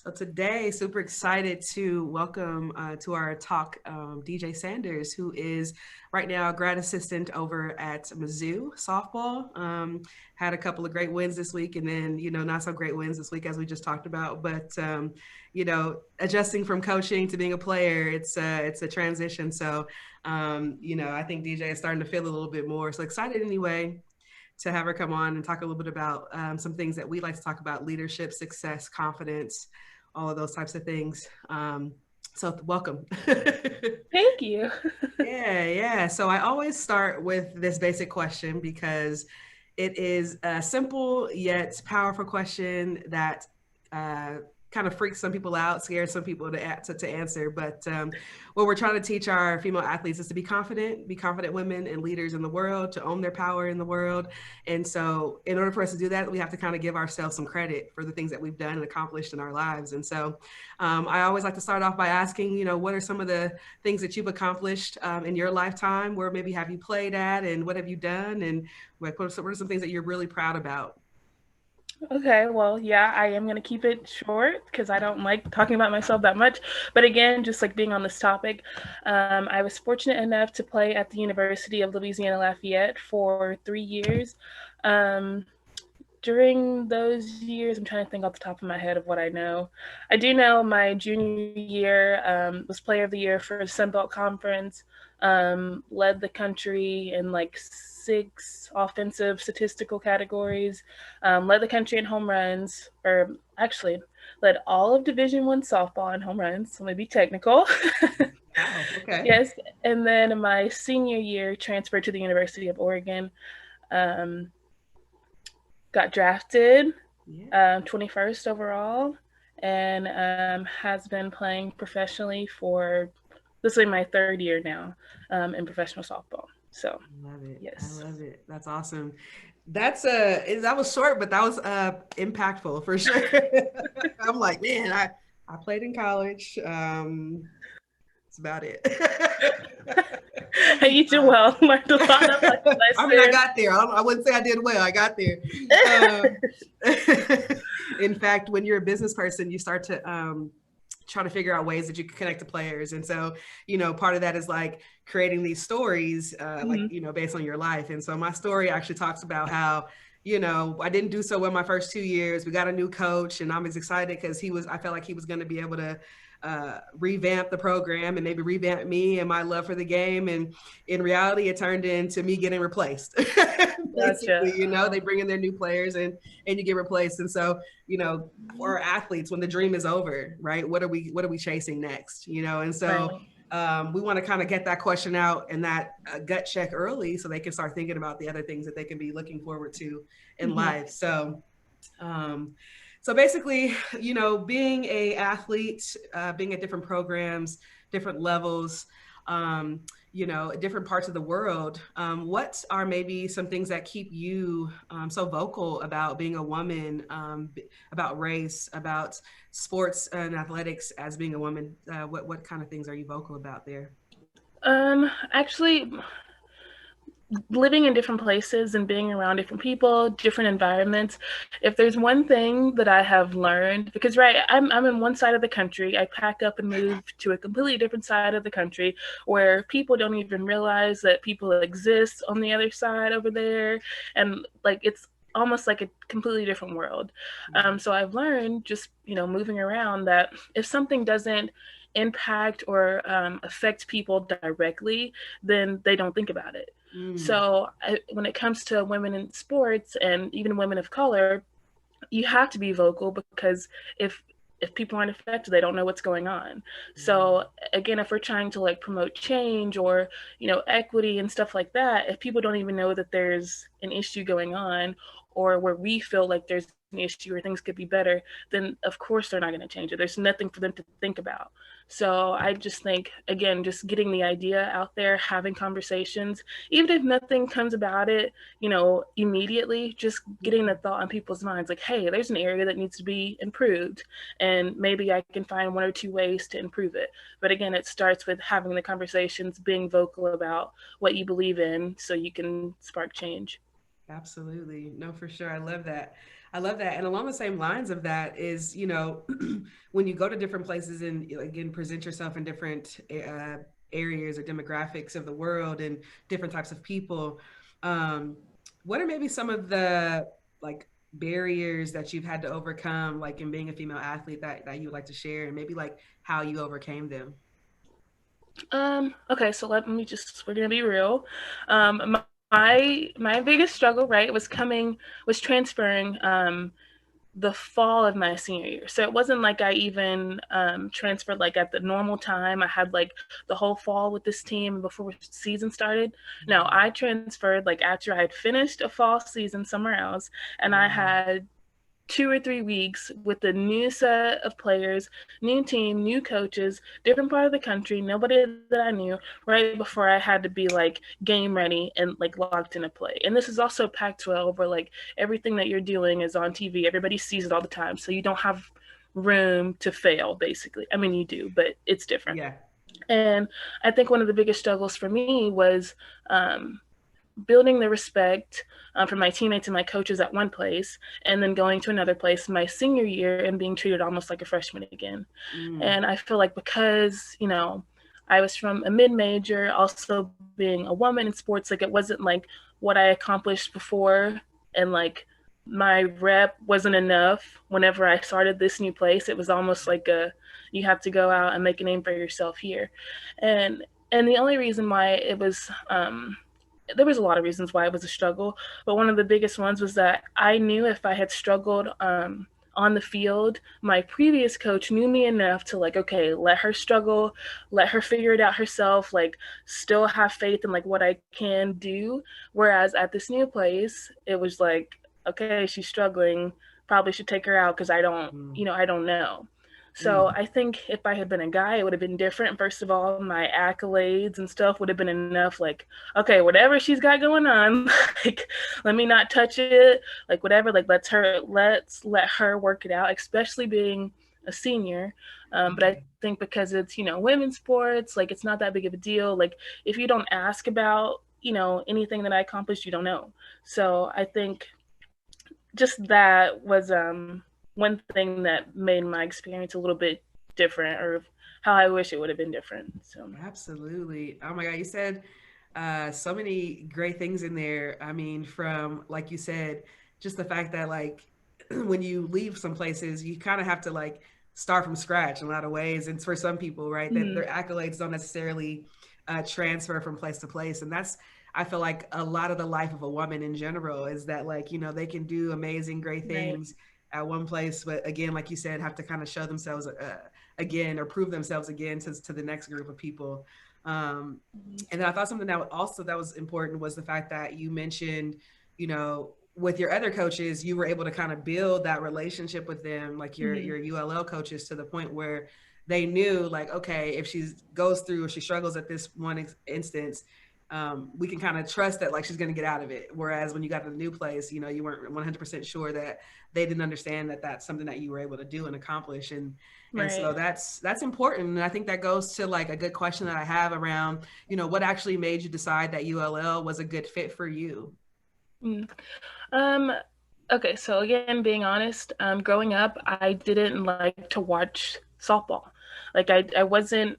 So today, super excited to welcome to our talk DJ Sanders, who is right now a grad assistant over at Mizzou softball. Had a couple of great wins this week, and then not so great wins this week as we just talked about. But adjusting from coaching to being a player, it's a transition. So I think DJ is starting to feel a little bit more. So excited anyway to have her come on and talk a little bit about some things that we like to talk about: leadership, success, confidence, all of those types of things. So welcome. Thank you. Yeah. So I always start with this basic question because it is a simple yet powerful question that kind of freaks some people out, scares some people to answer. But what we're trying to teach our female athletes is to be confident women and leaders in the world, to own their power in the world. And so in order for us to do that, we have to kind of give ourselves some credit for the things that we've done and accomplished in our lives. And so I always like to start off by asking, what are some of the things that you've accomplished in your lifetime? Where maybe have you played at, and what have you done? And what are some things that you're really proud about? Okay, well, yeah, I am going to keep it short because I don't like talking about myself that much. But again, just like being on this topic, I was fortunate enough to play at the University of Louisiana Lafayette for 3 years. Um, During those years, I'm trying to think off the top of my head of what I know. I do know my junior year was Player of the Year for the Sun Belt Conference. Led the country in like 6 offensive statistical categories. Led the country in home runs, or actually led all of Division I softball in home runs. So let me be technical. Wow. Okay. Yes, and then my senior year transferred to the University of Oregon. Um, got drafted Yeah. 21st overall, and has been playing professionally for this is my 3rd year now in professional softball. So, Love it. I yes. love it. That's awesome. That was short, but that was impactful for sure. I'm like, man, I played in college. That's about it. You did well. Learned a lot of life I mean, I lessons. got there. I wouldn't say I did well. I got there. Um, in fact, when you're a business person, you start to try to figure out ways that you can connect to players. And so, part of that is like creating these stories, Mm-hmm. based on your life. And so my story actually talks about how, I didn't do so well my first 2 years. We got a new coach, and I was excited because I felt like he was going to be able to revamp the program and maybe revamp me and my love for the game. And in reality, it turned into me getting replaced. Basically, Gotcha. they bring in their new players, and you get replaced. And so, for athletes, when the dream is over, right? What are we chasing next? And so Right. we want to kind of get that question out and that gut check early so they can start thinking about the other things that they can be looking forward to in Mm-hmm. life. Um, so basically, being a athlete, being at different programs, different levels, um, different parts of the world, what are maybe some things that keep you so vocal about being a woman, about race, about sports and athletics as being a woman? What kind of things are you vocal about there? Actually, living in different places and being around different people, different environments, if there's one thing that I have learned, because right, I'm in one side of the country, I pack up and move to a completely different side of the country where people don't even realize that people exist on the other side over there, and like it's almost like a completely different world. So I've learned just moving around that if something doesn't impact or affect people directly, then they don't think about it. Mm, So when it comes to women in sports and even women of color, you have to be vocal because if if people aren't affected, they don't know what's going on. mm, So again, if we're trying to like promote change or equity and stuff like that, if people don't even know that there's an issue going on or where we feel like there's an issue or things could be better, then of course they're not going to change it. There's nothing for them to think about. So I just think, again, just getting the idea out there, having conversations, even if nothing comes about it, immediately, just getting the thought on people's minds like, hey, there's an area that needs to be improved, and maybe I can find 1 or 2 ways to improve it. But again, it starts with having the conversations, being vocal about what you believe in so you can spark change. absolutely. No, for sure. I love that. I love that. And along the same lines of that is, when you go to different places and again present yourself in different areas or demographics of the world and different types of people, um, what are maybe some of the like barriers that you've had to overcome, like in being a female athlete that you would like to share, and maybe like how you overcame them? Okay, so we're gonna be real. My biggest struggle, right, was transferring the fall of my senior year. So it wasn't like I even transferred like at the normal time. I had like the whole fall with this team before season started. No, I transferred like after I had finished a fall season somewhere else, and I Wow. had 2 or 3 weeks with a new set of players, new team, new coaches, different part of the country, nobody that I knew, right before I had to be like game ready and like locked into play. And this is also Pac-12 where like everything that you're doing is on TV. Everybody sees it all the time. So you don't have room to fail, basically. I mean, you do, but it's different. Yeah. And I think one of the biggest struggles for me was building the respect from my teammates and my coaches at one place, and then going to another place my senior year and being treated almost like a freshman again. Mm. And I feel like because, I was from a mid major, also being a woman in sports, like it wasn't like what I accomplished before. And like my rep wasn't enough whenever I started this new place. It was almost like you have to go out and make a name for yourself here. And the only reason why it was there was a lot of reasons why it was a struggle, but one of the biggest ones was that I knew if I had struggled on the field, my previous coach knew me enough to like, okay, let her struggle, let her figure it out herself, like still have faith in like what I can do. Whereas at this new place, it was like, okay, she's struggling, probably should take her out because Mm. I don't know. So Mm. I think if I had been a guy, it would have been different. First of all, my accolades and stuff would have been enough. Like, okay, whatever she's got going on, like, let me not touch it. Like, whatever. Like, let's let her work it out. Especially being a senior. But I think because it's women's sports, like it's not that big of a deal. Like, if you don't ask about anything that I accomplished, you don't know. So I think just that was one thing that made my experience a little bit different, or how I wish it would have been different. So Absolutely. Oh my God, you said so many great things in there. I mean, from like you said, just the fact that like when you leave some places, you kind of have to like start from scratch in a lot of ways. And for some people, right, that mm-hmm. their accolades don't necessarily transfer from place to place. And that's, I feel like a lot of the life of a woman in general is that like, they can do amazing, great Right. things at one place, but again, like you said, have to kind of show themselves again or prove themselves again to the next group of people. Um, and then I thought something that also that was important was the fact that you mentioned, with your other coaches, you were able to kind of build that relationship with them, like Mm-hmm. your ULL coaches, to the point where they knew, like, okay, if she goes through or she struggles at this one instance, we can kind of trust that like she's going to get out of it. Whereas when you got to the new place, you weren't 100% sure that they didn't understand that that's something that you were able to do and accomplish. And Right. so that's important. And I think that goes to like a good question that I have around, what actually made you decide that ULL was a good fit for you? Mm. Um, okay, so again, being honest, growing up, I didn't like to watch softball. Like I wasn't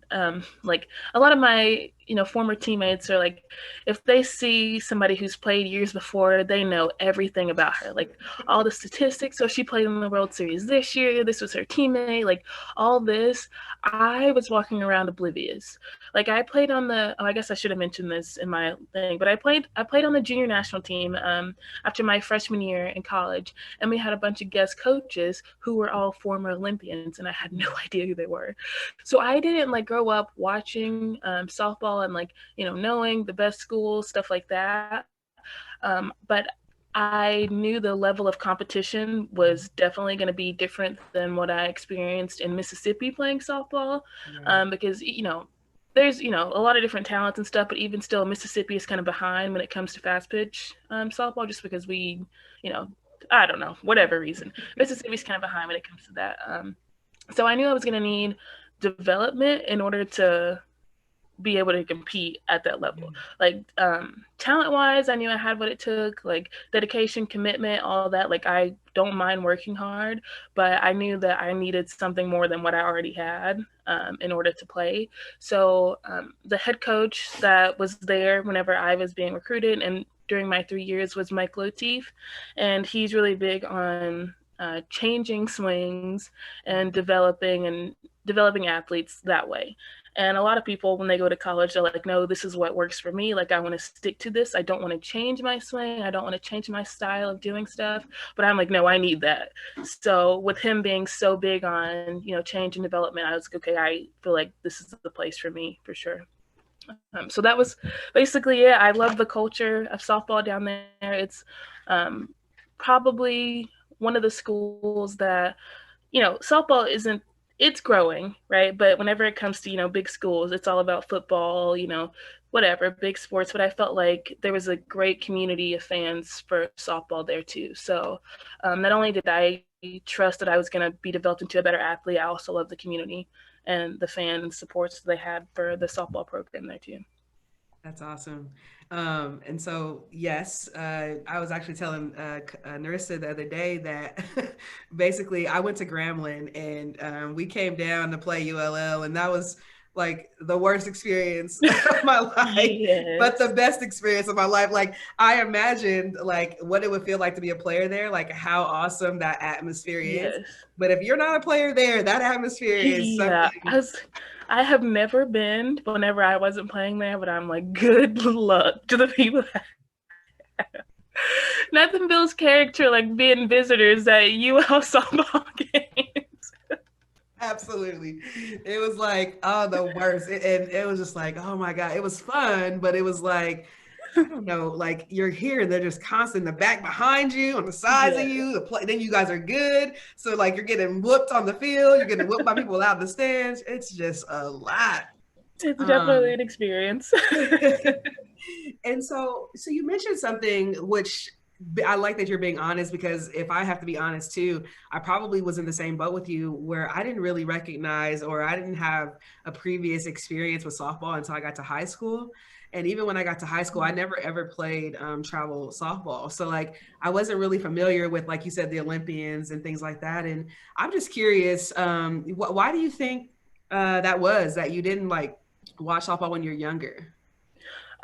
like a lot of my former teammates are like, if they see somebody who's played years before, they know everything about her, like all the statistics. So she played in the World Series this year. This was her teammate. Like all this, I was walking around oblivious. Like I played on the. Oh, I guess I should have mentioned this in my thing, but I played on the junior national team. After my freshman year in college, and we had a bunch of guest coaches who were all former Olympians, and I had no idea who they were. So I didn't like grow up watching softball and like knowing the best schools, stuff like that. But I knew the level of competition was definitely going to be different than what I experienced in Mississippi playing softball, Right. because there's a lot of different talents and stuff, but even still, Mississippi is kind of behind when it comes to fast pitch softball, just because we, you know, I don't know, whatever reason, Mississippi's kind of behind when it comes to that. So I knew I was going to need development in order to be able to compete at that level. Like talent wise, I knew I had what it took, like dedication, commitment, all that. Like I don't mind working hard, but I knew that I needed something more than what I already had in order to play. So the head coach that was there whenever I was being recruited and during my 3 years was Mike Lotif, and he's really big on changing swings and developing athletes that way. And a lot of people, when they go to college, they're like, no, this is what works for me. Like, I want to stick to this. I don't want to change my swing. I don't want to change my style of doing stuff. But I'm like, no, I need that. So with him being so big on, change and development, I was like, okay, I feel like this is the place for me for sure. So that was basically it. I love the culture of softball down there. It's probably one of the schools that, softball isn't, it's growing, right? But whenever it comes to, big schools, it's all about football, whatever, big sports. But I felt like there was a great community of fans for softball there too. So not only did I trust that I was going to be developed into a better athlete, I also love the community and the fan and supports they had for the softball program there too. That's awesome. And so, yes, I was actually telling Narissa the other day that basically I went to Grambling and we came down to play ULL, and that was like the worst experience of my life, but the Yes. best experience of my life. Like I imagined like what it would feel like to be a player there, like how awesome that atmosphere is. Yes. But if you're not a player there, that atmosphere is Yeah. something. I have never been whenever I wasn't playing there, but I'm like, good luck to the people that nothing builds character like being visitors at UL softball games. Absolutely. It was like, oh, the worst. And it was just like, oh my God, it was fun, but it was like, I don't know, like you're here, they're just constant, the back behind you, on the sides of Yeah. you, the play, then you guys are good. So like you're getting whooped on the field, you're getting whooped by people out in the stands. It's just a lot. It's definitely Um, an experience. and so you mentioned something which I like that you're being honest, because if I have to be honest too, I probably was in the same boat with you where I didn't really recognize, or I didn't have a previous experience with softball until I got to high school. And even when I got to high school, I never ever played travel softball. So like I wasn't really familiar with, like you said, the Olympians and things like that. And I'm just curious, why do you think that was that you didn't like watch softball when you're younger?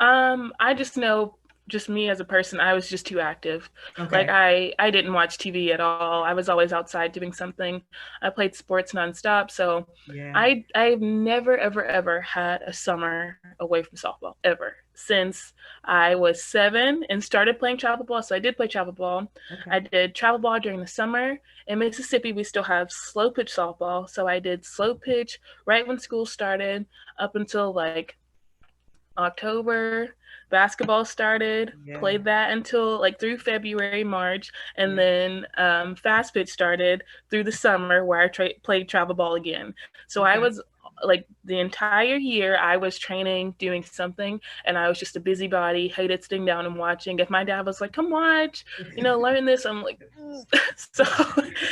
I just know, just me as a person, I was just too active. Like Okay. I didn't watch TV at all. I was always outside doing something. I played sports nonstop. So Yeah. I've never ever had a summer away from softball ever since I was 7 and started playing travel ball. So I did play travel ball. Okay. I did travel ball during the summer. In Mississippi, we still have slow pitch softball. So I did slow pitch right when school started up until like October. Basketball started, Yeah. played that until like through February, March, and Yeah. then fast pitch started through the summer where I played travel ball again. So I Okay. was like the entire year I was training, doing something, and I was just a busybody, hated sitting down and watching. If my dad was like, come watch, learn this, I'm like, so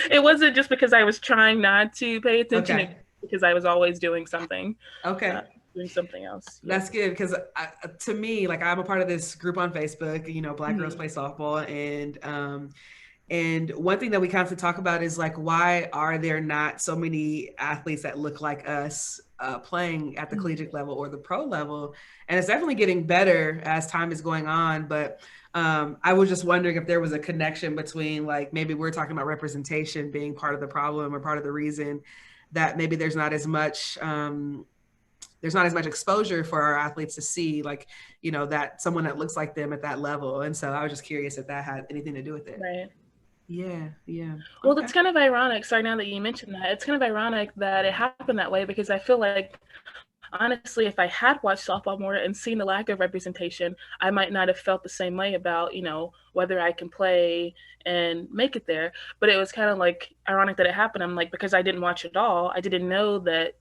it wasn't just because I was trying not to pay attention, it Okay. was because I was always uh, Okay. doing something else. Yeah. That's good because to me, like I'm a part of this group on Facebook, Black Girls Mm-hmm. Play Softball, and one thing that we constantly talk about is like, why are there not so many athletes that look like us playing at the Mm-hmm. collegiate level or the pro level? And it's definitely getting better as time is going on. But I was just wondering if there was a connection between like maybe we're talking about representation being part of the problem or part of the reason that maybe there's not as much exposure for our athletes to see, like, that someone that looks like them at that level. And so I was just curious if that had anything to do with it. Right. Yeah, yeah. Well, Okay. that's kind of ironic. Sorry, now that you mentioned that, it's kind of ironic that it happened that way because I feel like, honestly, if I had watched softball more and seen the lack of representation, I might not have felt the same way about, whether I can play and make it there. But it was kind of like ironic that it happened. I'm like, because I didn't watch it all, I didn't know that,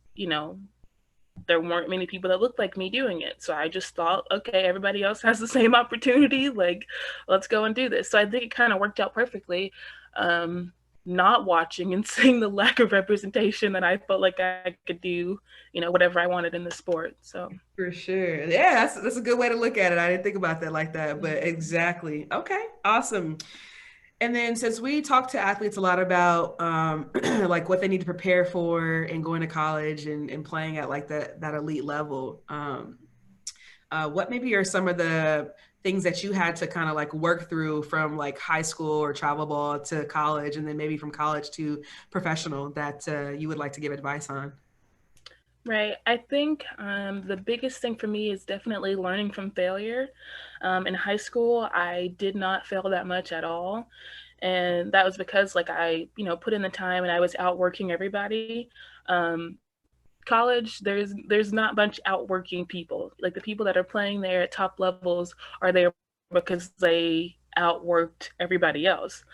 there weren't many people that looked like me doing it. So I just thought, okay, everybody else has the same opportunity. Like, let's go and do this. So I think it kind of worked out perfectly. Um, not watching and seeing the lack of representation that I felt like I could do, whatever I wanted in the sport. So For sure. Yeah, that's a good way to look at it. I didn't think about that like that, but exactly. Okay, awesome. And then since we talk to athletes a lot about like what they need to prepare for and going to college and playing at like that elite level, what maybe are some of the things that you had to kind of like work through from like high school or travel ball to college, and then maybe from college to professional that you would like to give advice on? right. I think the biggest thing for me is definitely learning from failure. In high school, I did not fail that much at all. And that was because like I, put in the time and I was outworking everybody. Um, College, there's not much outworking people. Like the people that are playing there at top levels are there because they outworked everybody else.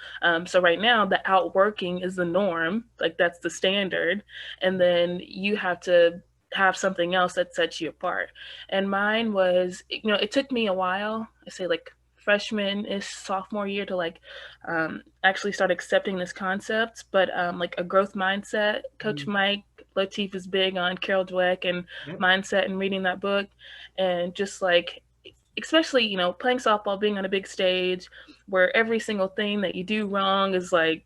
So right now, the outworking is the norm. Like that's the standard, and then you have to have something else that sets you apart. And mine was, it took me a while. I say like freshman is sophomore year to like actually start accepting this concept, but like a growth mindset. Coach Mm. Mike Latif is big on Carol Dweck and Yep. mindset and reading that book, and just like especially playing softball, being on a big stage where every single thing that you do wrong is like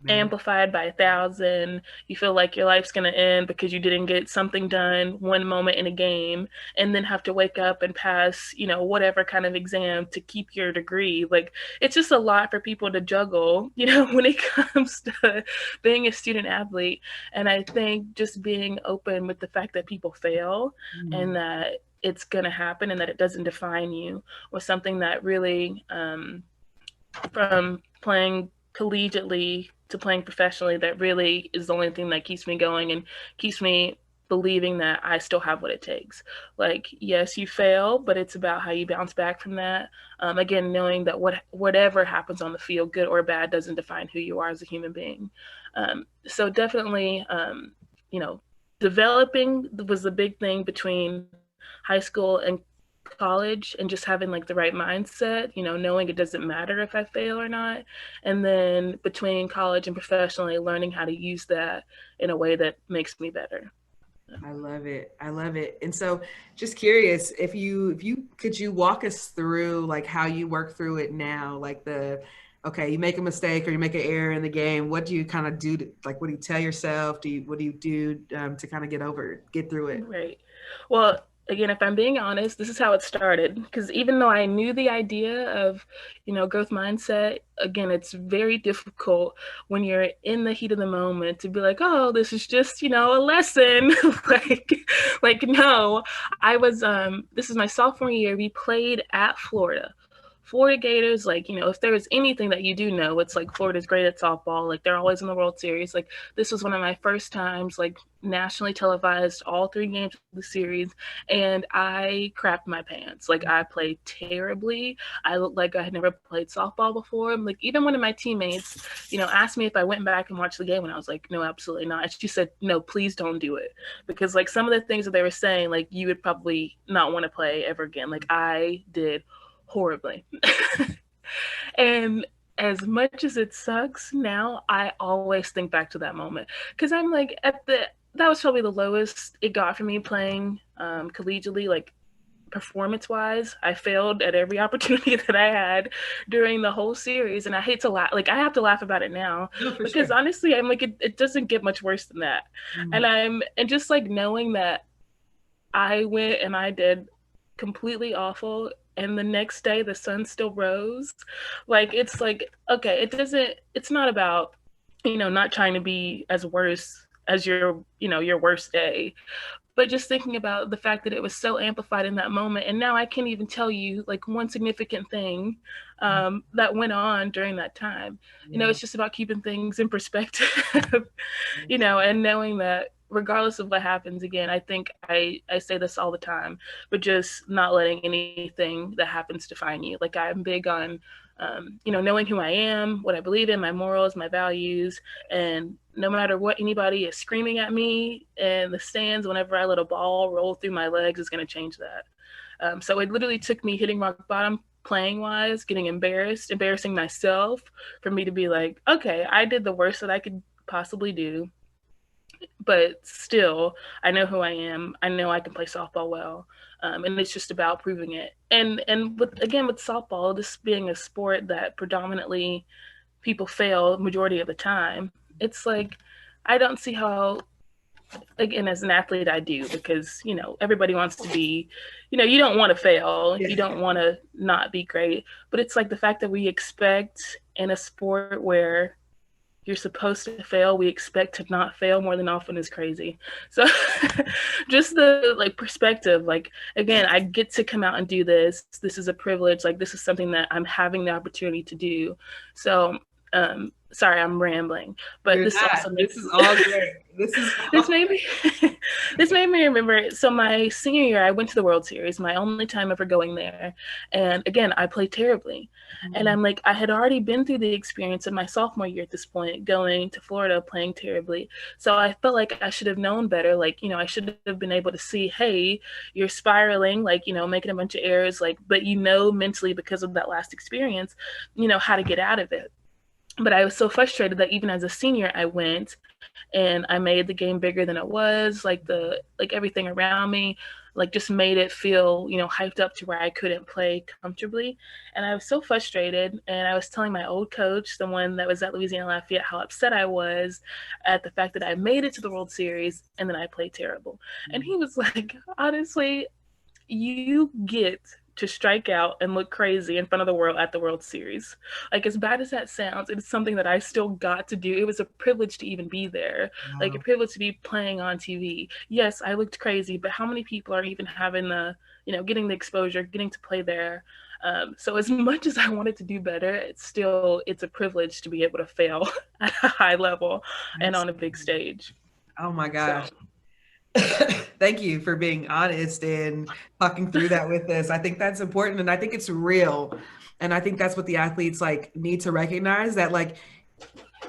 Man. amplified by 1,000. You feel like your life's going to end because you didn't get something done one moment in a game, and then have to wake up and pass whatever kind of exam to keep your degree. Like it's just a lot for people to juggle when it comes to being a student athlete. And I think just being open with the fact that people fail Mm. and that it's going to happen and that it doesn't define you was something that really from playing collegiately to playing professionally, that really is the only thing that keeps me going and keeps me believing that I still have what it takes. Like, yes, you fail, but it's about how you bounce back from that. Again, knowing that whatever happens on the field, good or bad, doesn't define who you are as a human being. So definitely, you know, developing was the big thing between high school and college, and just having like the right mindset, knowing it doesn't matter if I fail or not. And then between college and professionally, learning how to use that in a way that makes me better. I love it. I love it. And so just curious if you could you walk us through like how you work through it now, like the okay, you make a mistake or you make an error in the game. What do you kind of do to, like what do you tell yourself? What do you do to kind of get through it? Right. Well, again, if I'm being honest, this is how it started. Because even though I knew the idea of, growth mindset, again, it's very difficult when you're in the heat of the moment to be like, oh, this is just, a lesson. like, no, this is my sophomore year. We played at Florida. Florida Gators, like, if there was anything that you do know, it's like Florida's great at softball. Like, they're always in the World Series. Like, this was one of my first times, like, nationally televised all 3 games of the series, and I crapped my pants. Like I played terribly. I looked like I had never played softball before. Like even one of my teammates, asked me if I went back and watched the game, and I was like, no, absolutely not. And she said, no, please don't do it, because like some of the things that they were saying, like you would probably not want to play ever again. Like I did horribly. And as much as it sucks now, I always think back to that moment, because I'm like that was probably the lowest it got for me playing collegiately, like performance wise. I failed at every opportunity that I had during the whole series, and I hate to laugh. Like I have to laugh about it now, No, for because sure. honestly, I'm like it doesn't get much worse than that. Mm. And just like knowing that I went and I did completely awful, and the next day the sun still rose. Like it's like, okay, it's not about, not trying to be as worse as your worst day, but just thinking about the fact that it was so amplified in that moment. And now I can't even tell you like one significant thing that went on during that time. Yeah. It's just about keeping things in perspective. And knowing that regardless of what happens, again, I think I say this all the time, but just not letting anything that happens define you. Like I'm big on knowing who I am, what I believe in, my morals, my values, and no matter what anybody is screaming at me in the stands, whenever I let a ball roll through my legs, is going to change that. So it literally took me hitting rock bottom playing wise, getting embarrassing myself, for me to be like, okay, I did the worst that I could possibly do, but still, I know who I am. I know I can play softball well, and it's just about proving it. And with, again, with softball, this being a sport that predominantly people fail majority of the time, it's like I don't see how, again, as an athlete, I do, because everybody wants to be, you don't want to fail, you Yeah. don't want to not be great, but it's like the fact that we expect in a sport where you're supposed to fail, we expect to not fail more than often is crazy. So just the like perspective, like, again, I get to come out and do this is a privilege, like this is something that I'm having the opportunity to do. So sorry, I'm rambling, but You're this not. also This makes is all great. This is this all made me this made me remember. So my senior year, I went to the World Series, my only time ever going there, and again, I played terribly. And Mhm. I'm like, I had already been through the experience in my sophomore year at this point, going to Florida, playing terribly. So I felt like I should have known better. Like, I should have been able to see, hey, you're spiraling, like, making a bunch of errors, like, but mentally, because of that last experience, how to get out of it. But I was so frustrated that even as a senior, I went and I made the game bigger than it was. Like everything around me, like, just made it feel, hyped up to where I couldn't play comfortably. And I was so frustrated. And I was telling my old coach, the one that was at Louisiana Lafayette, how upset I was at the fact that I made it to the World Series and then I played terrible. And he was like, honestly, you get to strike out and look crazy in front of the world at the World Series. Like, as bad as that sounds, it's something that I still got to do. It was a privilege to even be there, like a Wow. privilege to be playing on TV. Yes, I looked crazy, but how many people are even having getting the exposure, getting to play there? So as much as I wanted to do better, it's a privilege to be able to fail at a high level and on a big Absolutely. stage. Oh my So gosh. Thank you for being honest and talking through that with us. I think that's important and I think it's real. And I think that's what the athletes like need to recognize that like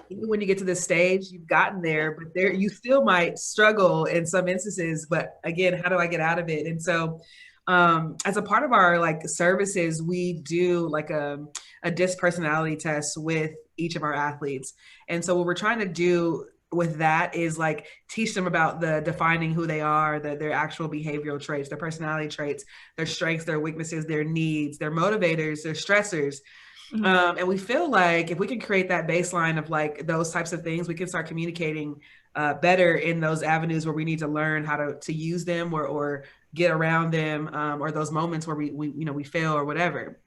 even when you get to this stage, you've gotten there, but there you still might struggle in some instances. But again, how do I get out of it? And so as a part of our like services, we do like a disc personality test with each of our athletes. And so what we're trying to do with that is like teach them about the defining who they are, their actual behavioral traits, their personality traits, their strengths, their weaknesses, their needs, their motivators, their stressors. mhm. And we feel like if we can create that baseline of like those types of things, we can start communicating better in those avenues where we need to learn how to use them or get around them, or those moments where we fail or whatever.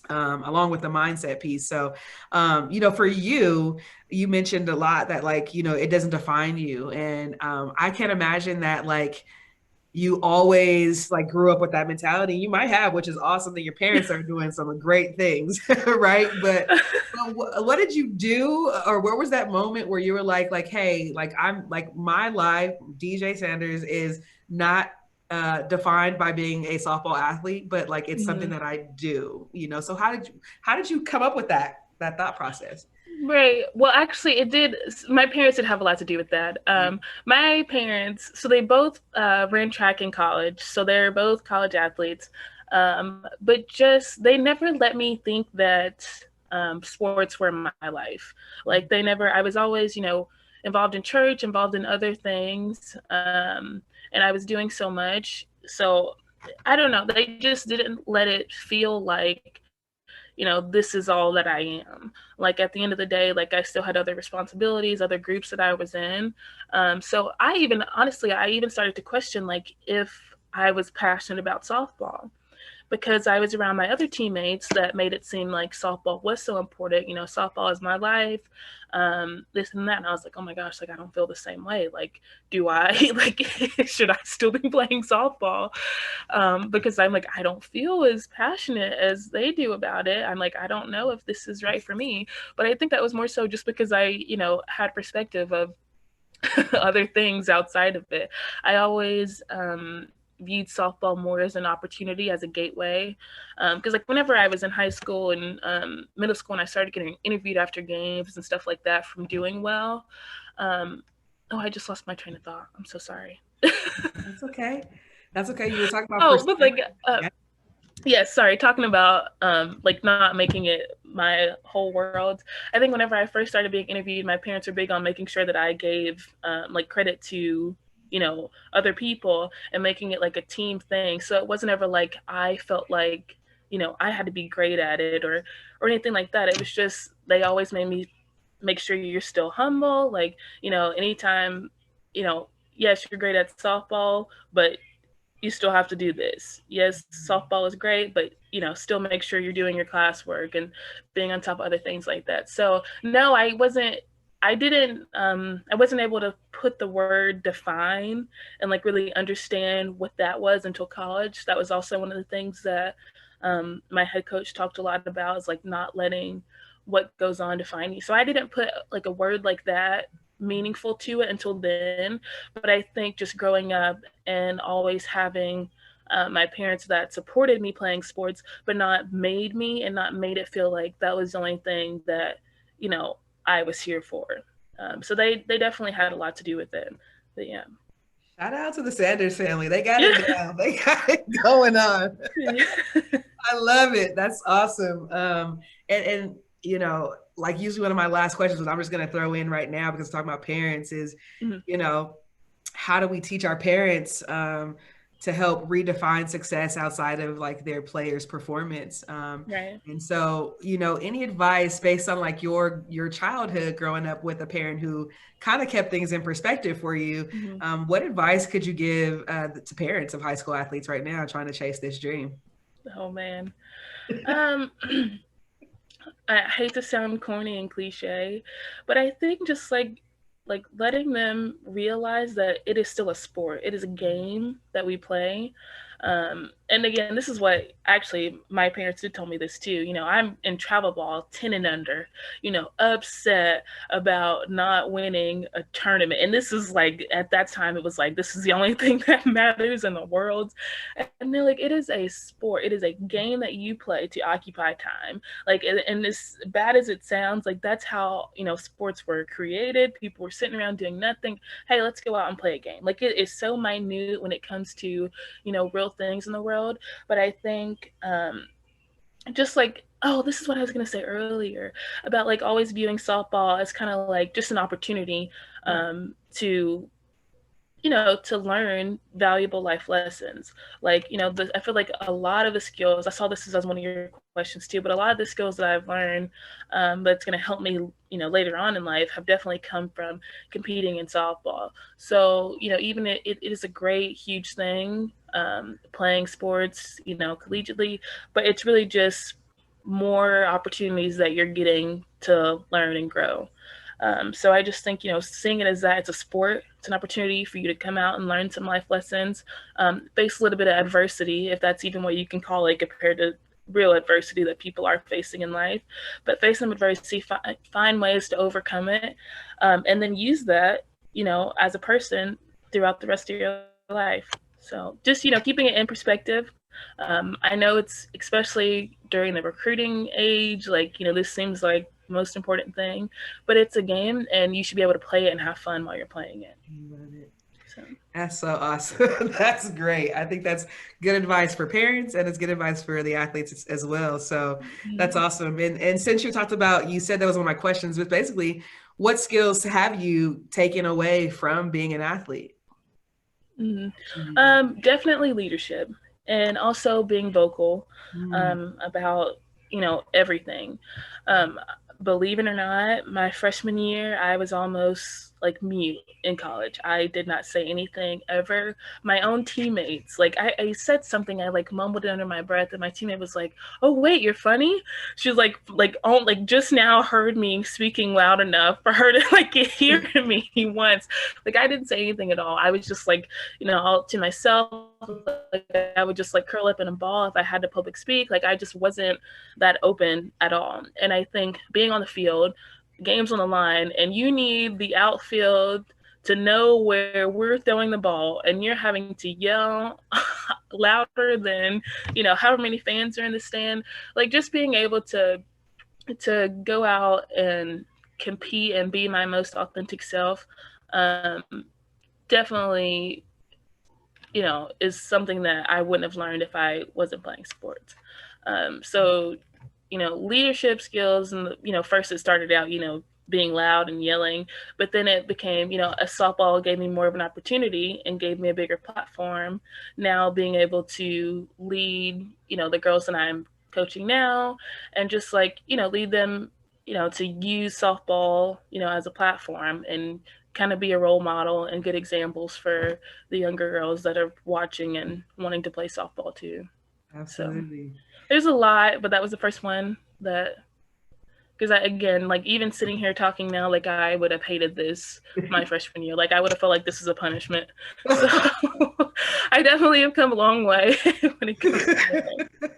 Along with the mindset piece. So, for you, you mentioned a lot that like, it doesn't define you. And I can't imagine that like you always like grew up with that mentality. You might have, which is awesome that your parents are doing some great things, right? But what did you do, or where was that moment where you were like, hey, like I'm like my life, DJ Sanders is not defined by being a softball athlete, but like it's something Mhm. that I do. So how did you come up with that thought process? Right. Well, actually, it did. My parents did have a lot to do with that. My parents, so they both ran track in college, so they're both college athletes. But just they never let me think that sports were my life. Like they never. I was always, involved in church, involved in other things, and I was doing so much. So I don't know. They just didn't let it feel like this is all that I am. Like at the end of the day, like I still had other responsibilities, other groups that I was in. So I even started to question like if I was passionate about softball, because I was around my other teammates that made it seem like softball was so important. Softball is my life, this and that. And I was like, oh my gosh, like I don't feel the same way. Like, do I like should I still be playing softball? Because I'm like, I don't feel as passionate as they do about it. I'm like, I don't know if this is right for me. But I think that was more so just because I, had perspective of other things outside of it. I always viewed softball more as an opportunity, as a gateway. Because like whenever I was in high school and middle school, and I started getting interviewed after games and stuff like that from doing well. Um, oh, I just lost my train of thought. I'm so sorry. That's okay. That's okay. You were talking about Oh, but like, perspective. uh, Yeah. Yes, sorry, talking about like not making it my whole world. I think whenever I first started being interviewed, my parents were big on making sure that I gave like credit to, you know, other people and making it like a team thing. So it wasn't ever like I felt like, you know, I had to be great at it or anything like that. It was just they always made me make sure you're still humble. Like, you know, anytime, you know, yes, you're great at softball, but you still have to do this. Yes, softball is great, but you know, still make sure you're doing your classwork and being on top of other things like that. So no, I wasn't able to put the word define and like really understand what that was until college. That was also one of the things that my head coach talked a lot about, is like not letting what goes on define you. So I didn't put like a word like that meaningful to it until then. But I think just growing up and always having my parents that supported me playing sports, but not made me and not made it feel like that was the only thing that, you know, I was here for. So they definitely had a lot to do with it. But yeah. Shout out to the Sanders family. They got it Yeah. down. They got it going on. Yeah. I love it. That's awesome. And you know, like usually one of my last questions, was I'm just going to throw in right now because talking about parents is, Mhm. you know, how do we teach our parents to help redefine success outside of like their players' performance? Right. And so, you know, any advice based on like your childhood growing up with a parent who kind of kept things in perspective for you? Mm-hmm. What advice could you give to parents of high school athletes right now trying to chase this dream? Oh man. Um, I hate to sound corny and cliche, but I think just like letting them realize that it is still a sport. It is a game that we play. And again, this is what actually my parents did tell me this too. You know, I'm in travel ball 10 and under, you know, upset about not winning a tournament. And this is like, at that time, it was like, this is the only thing that matters in the world. And they're like, it is a sport. It is a game that you play to occupy time. Like, and as bad as it sounds, like that's how, you know, sports were created. People were sitting around doing nothing. Hey, let's go out and play a game. Like, it is so minute when it comes to, you know, real things in the world. But I think just like, oh, this is what I was going to say earlier about like always viewing softball as kind of like just an opportunity to, you know, to learn valuable life lessons. Like, you know, I feel like a lot of the skills, I saw this as one of your questions too, but a lot of the skills that I've learned that's going to help me, you know, later on in life have definitely come from competing in softball. So, you know, even it is a great, huge thing, playing sports, you know, collegiately, but it's really just more opportunities that you're getting to learn and grow. So I just think, you know, seeing it as that it's a sport, it's an opportunity for you to come out and learn some life lessons, face a little bit of adversity, if that's even what you can call it compared to real adversity that people are facing in life. But face some adversity, find ways to overcome it, and then use that, you know, as a person throughout the rest of your life. So just, you know, keeping it in perspective. I know it's especially during the recruiting age, like, you know, this seems like the most important thing, but it's a game and you should be able to play it and have fun while you're playing it. Love it. So, That's so awesome. That's great. I think that's good advice for parents and it's good advice for the athletes as well. So that's awesome. And since you talked about, you said that was one of my questions, but basically, what skills have you taken away from being an athlete? definitely leadership and also being vocal Mm. about, you know, everything. Um, Believe it or not, my freshman year, I was almost like mute in college. I did not say anything ever. My own teammates, like I said something, I like mumbled it under my breath, and my teammate was like, "Oh wait, you're funny." She was like just now heard me speaking loud enough for her to like hear me once. Like I didn't say anything at all. I was just like, you know, all to myself. Like I would just like curl up in a ball if I had to public speak. Like I just wasn't that open at all. And I think being on the field, games on the line, and you need the outfield to know where we're throwing the ball, and you're having to yell louder than, you know, however many fans are in the stand. Like just being able to go out and compete and be my most authentic self, um, definitely is something that I wouldn't have learned if I wasn't playing sports. So, leadership skills, and first it started out, being loud and yelling, but then it became, a softball gave me more of an opportunity and gave me a bigger platform. Now being able to lead, the girls that I'm coaching now, and just like, lead them, to use softball, as a platform, and kind of be a role model and good examples for the younger girls that are watching and wanting to play softball too. So Absolutely. there's a lot, but that was the first one that, because again, like even sitting here talking now, like I would have hated this my freshman year. Like I would have felt like this is a punishment. So I definitely have come a long way when it comes to that.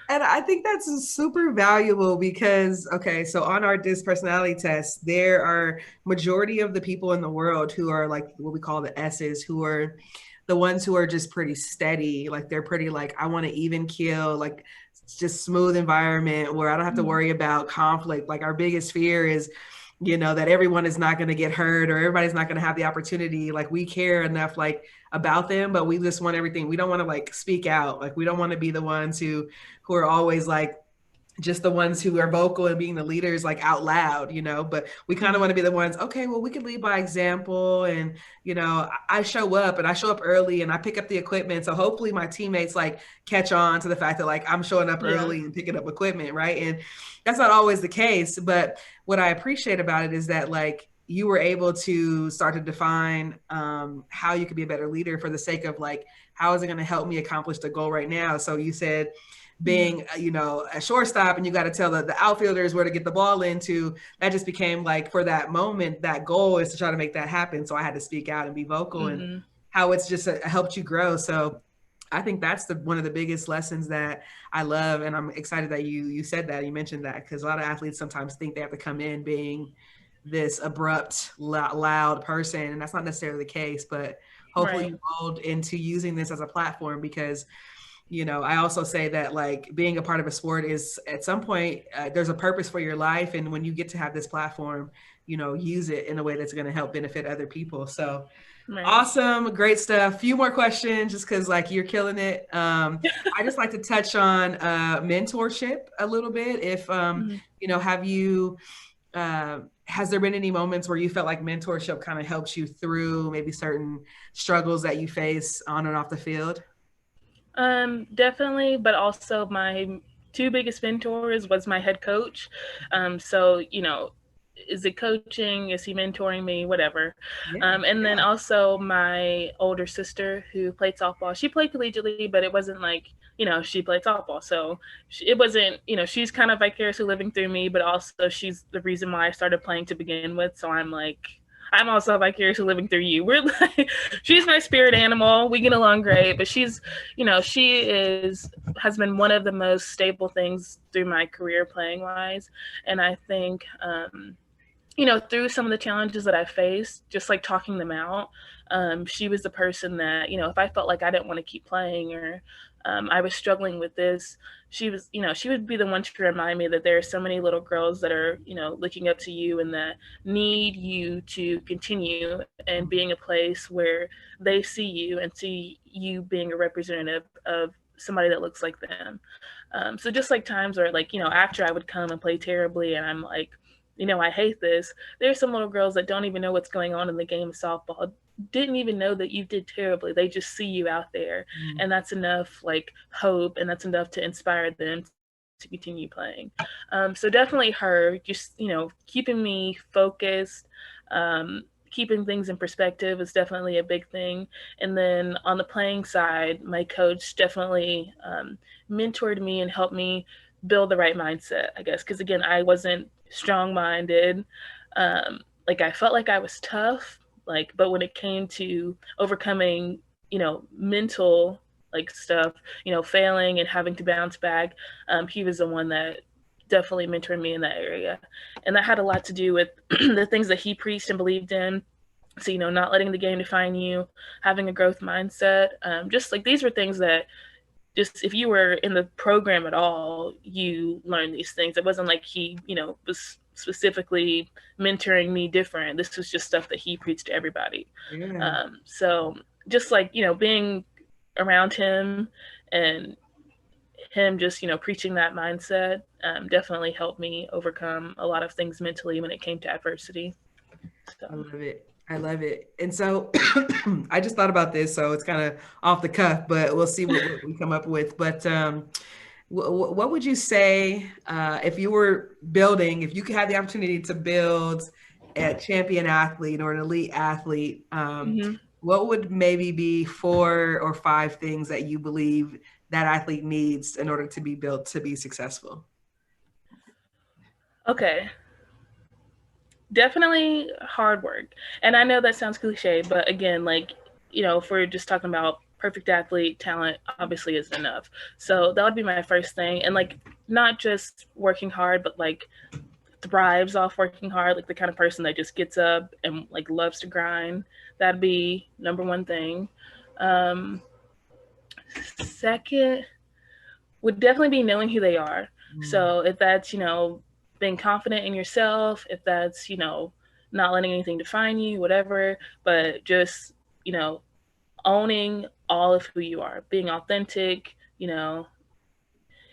And I think that's super valuable because, okay, so on our DISC personality test, there are majority of the people in the world who are like what we call the S's, who are the ones who are just pretty steady. Like they're pretty like, I want to even kill, like it's just smooth environment where I don't have to worry about conflict. Like our biggest fear is, that everyone is not going to get hurt or everybody's not going to have the opportunity. Like we care enough like about them, but we just want everything. We don't want to like speak out. Like we don't want to be the ones who are always like just the ones who are vocal and being the leaders like out loud, but we kind of want to be the ones, okay, well, we can lead by example. And, I show up and I show up early and I pick up the equipment. So hopefully my teammates like catch on to the fact that like I'm showing up early and picking up equipment. Right. And that's not always the case. But what I appreciate about it is that like you were able to start to define how you could be a better leader for the sake of like, how is it going to help me accomplish the goal right now? So you said, being, a shortstop and you got to tell the outfielders where to get the ball into, that just became like for that moment, that goal is to try to make that happen. So I had to speak out and be vocal and how it's just helped you grow. So I think that's one of the biggest lessons that I love. And I'm excited that you said that, you mentioned that, because a lot of athletes sometimes think they have to come in being this abrupt, loud person. And that's not necessarily the case, but hopefully you mold into using this as a platform because I also say that like being a part of a sport is at some point, there's a purpose for your life. And when you get to have this platform, use it in a way that's going to help benefit other people. So awesome. Great stuff. Few more questions just because like you're killing it. I just like to touch on mentorship a little bit. If, has there been any moments where you felt like mentorship kind of helps you through maybe certain struggles that you face on and off the field? Definitely, but also my two biggest mentors was my head coach. So, is it coaching? Is he mentoring me? Whatever. And then also my older sister who played softball. She played collegiately, but it wasn't like, she played softball. So it wasn't, she's kind of vicariously living through me, but also she's the reason why I started playing to begin with. So I'm like, I'm also vicariously living through you. We're like, she's my spirit animal. We get along great, but she's, has been one of the most stable things through my career playing wise. And I think, through some of the challenges that I faced, just like talking them out, she was the person that, if I felt like I didn't want to keep playing or I was struggling with this, she was, she would be the one to remind me that there are so many little girls that are, looking up to you and that need you to continue and being a place where they see you and see you being a representative of somebody that looks like them. So just like times where like, after I would come and play terribly and I'm like, I hate this. There's some little girls that don't even know what's going on in the game of softball, didn't even know that you did terribly. They just see you out there. And that's enough like hope, and that's enough to inspire them to continue playing. So definitely her, just, keeping me focused, keeping things in perspective is definitely a big thing. And then on the playing side, my coach definitely mentored me and helped me build the right mindset, I guess. Because again, I wasn't strong-minded. Like I felt like I was tough, but when it came to overcoming, mental like stuff, failing and having to bounce back, he was the one that definitely mentored me in that area. And that had a lot to do with the things that he preached and believed in. So, not letting the game define you, having a growth mindset. Just like these were things that just if you were in the program at all, you learned these things. It wasn't like he, was specifically mentoring me different. This was just stuff that he preached to everybody. Yeah, So just like, being around him and him just, preaching that mindset definitely helped me overcome a lot of things mentally when it came to adversity. So, I love it. I love it. And so I just thought about this, so it's kind of off the cuff, but we'll see what we come up with. But what would you say if you were building, if you could have the opportunity to build a champion athlete or an elite athlete, mm-hmm. what would maybe be 4 or 5 things that you believe that athlete needs in order to be built to be successful? Okay. Definitely hard work. And I know that sounds cliche, but again, like, if we're just talking about perfect athlete, talent obviously isn't enough. So that would be my first thing. And like, not just working hard, but like thrives off working hard, like the kind of person that just gets up and like loves to grind. That'd be number one thing. Um, Second would definitely be knowing who they are. Mm, So if that's, being confident in yourself, if that's, not letting anything define you, whatever, but just, owning all of who you are, being authentic,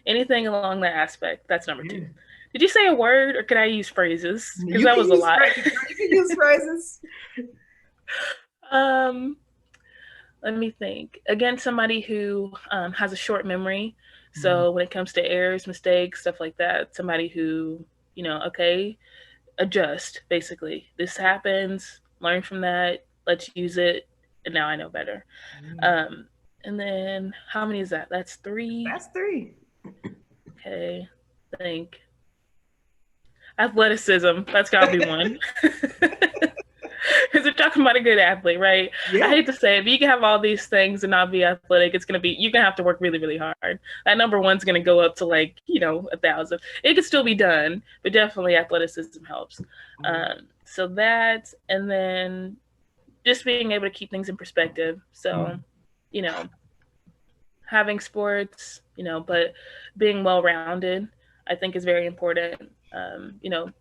anything along that aspect. That's number two. yeah. Did you say a word or could I use phrases? Because You that can was a use lot. phrases. You can use phrases. um, Let me think. Again, somebody who has a short memory. Mm, So when it comes to errors, mistakes, stuff like that, somebody who, okay, adjust basically. This happens, learn from that, let's use it, and now I know better. yeah. Um, and then how many is that? That's three. That's 3. Okay, I think athleticism. That's gotta be one. Because we're talking about a good athlete, right? I Yeah. hate to say it, but you can have all these things and not be athletic. It's gonna be you're gonna have to work really, really hard. That number one's gonna go up to like 1,000. It could still be done, but definitely athleticism helps. So that, and then just being able to keep things in perspective. So, Mm, you know, having sports, but being well rounded, I think is very important.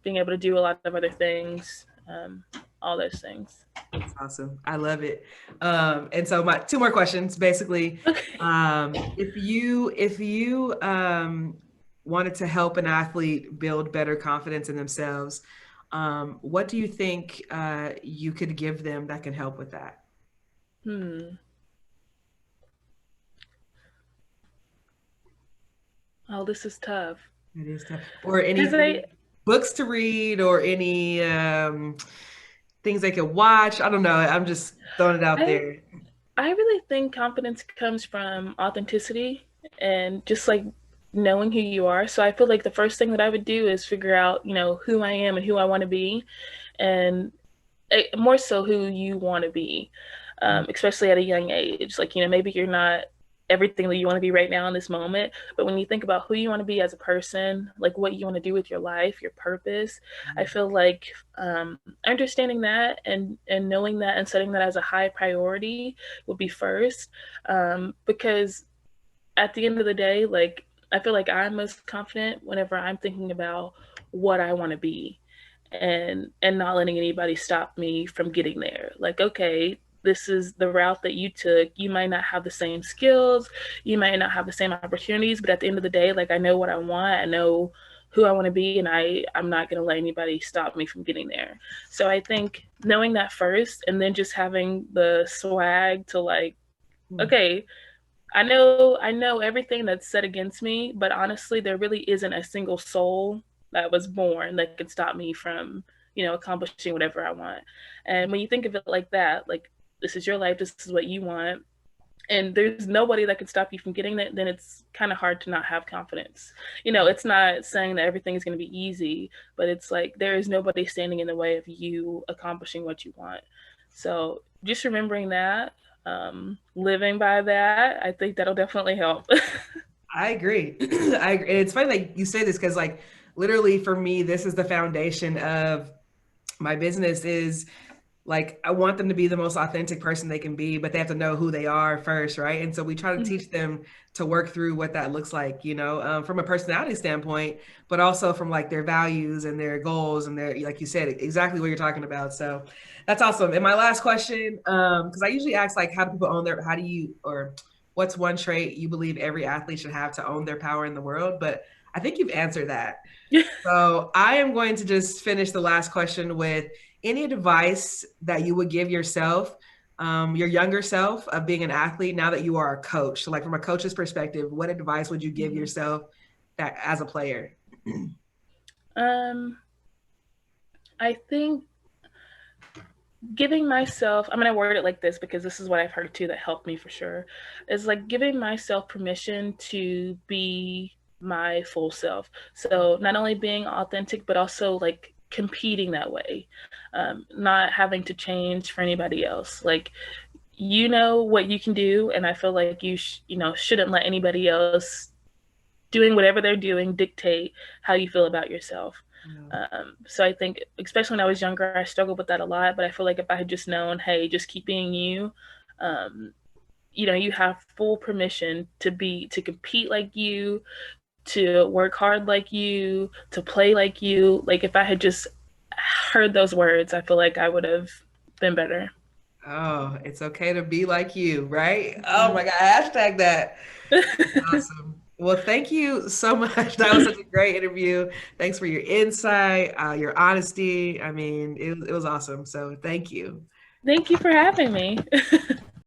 Being able to do a lot of other things, all those things. that's awesome. I love it. And so my 2 more questions, basically. Okay. If you wanted to help an athlete build better confidence in themselves, what do you think you could give them that can help with that? Hmm. Oh, this is tough. It is tough. Or Because I, any books to read or any things they could watch. I don't know. I'm just throwing it out I, there. I really think confidence comes from authenticity and just like knowing who you are. So I feel like the first thing that I would do is figure out, who I am and who I want to be, and more so who you want to be, especially at a young age. Like, maybe you're not everything that you want to be right now in this moment, but when you think about who you want to be as a person, like what you want to do with your life, your purpose, I feel like understanding that and knowing that and setting that as a high priority would be first, because at the end of the day, like I feel like I'm most confident whenever I'm thinking about what I want to be and not letting anybody stop me from getting there. Like, okay, this is the route that you took. You might not have the same skills, you might not have the same opportunities, but at the end of the day, like I know what I want, I know who I want to be, and I'm not going to let anybody stop me from getting there. So I think knowing that first and then just having the swag to like, Mm, okay, I know everything that's said against me, but honestly, there really isn't a single soul that was born that could stop me from, accomplishing whatever I want. And when you think of it like that, like this is your life, this is what you want, and there's nobody that can stop you from getting it, then it's kind of hard to not have confidence. It's not saying that everything is going to be easy, but it's like there is nobody standing in the way of you accomplishing what you want. So just remembering that, living by that, I think that'll definitely help. I agree. I agree. And it's funny like you say this because literally for me, this is the foundation of my business is like I want them to be the most authentic person they can be, but they have to know who they are first, right? And so we try to Mhm. teach them to work through what that looks like, from a personality standpoint, but also from like their values and their goals and their, like you said, exactly what you're talking about. So that's awesome. And my last question, because I usually ask like, how do people own their, how do you, or what's one trait you believe every athlete should have to own their power in the world? But I think you've answered that. So I am going to just finish the last question with any advice that you would give yourself, your younger self of being an athlete now that you are a coach. So like from a coach's perspective, what advice would you give Mhm. yourself that as a player? Um, I think giving myself, I'm going to word it like this because this is what I've heard too that helped me for sure, is like giving myself permission to be my full self. So not only being authentic, but also like competing that way, not having to change for anybody else. Like, you know what you can do, and I feel like shouldn't let anybody else doing whatever they're doing dictate how you feel about yourself. Yeah. So I think, especially when I was younger, I struggled with that a lot. But I feel like if I had just known, hey, just keep being you, um, you have full permission to compete like you, to work hard like you, to play like you. Like if I had just heard those words, I feel like I would have been better. Oh, it's okay to be like you, right? Oh Mhm. my God, hashtag that. Awesome. Well, thank you so much. That was such a great interview. Thanks for your insight, your honesty. I mean, it was awesome. So thank you. Thank you for having me.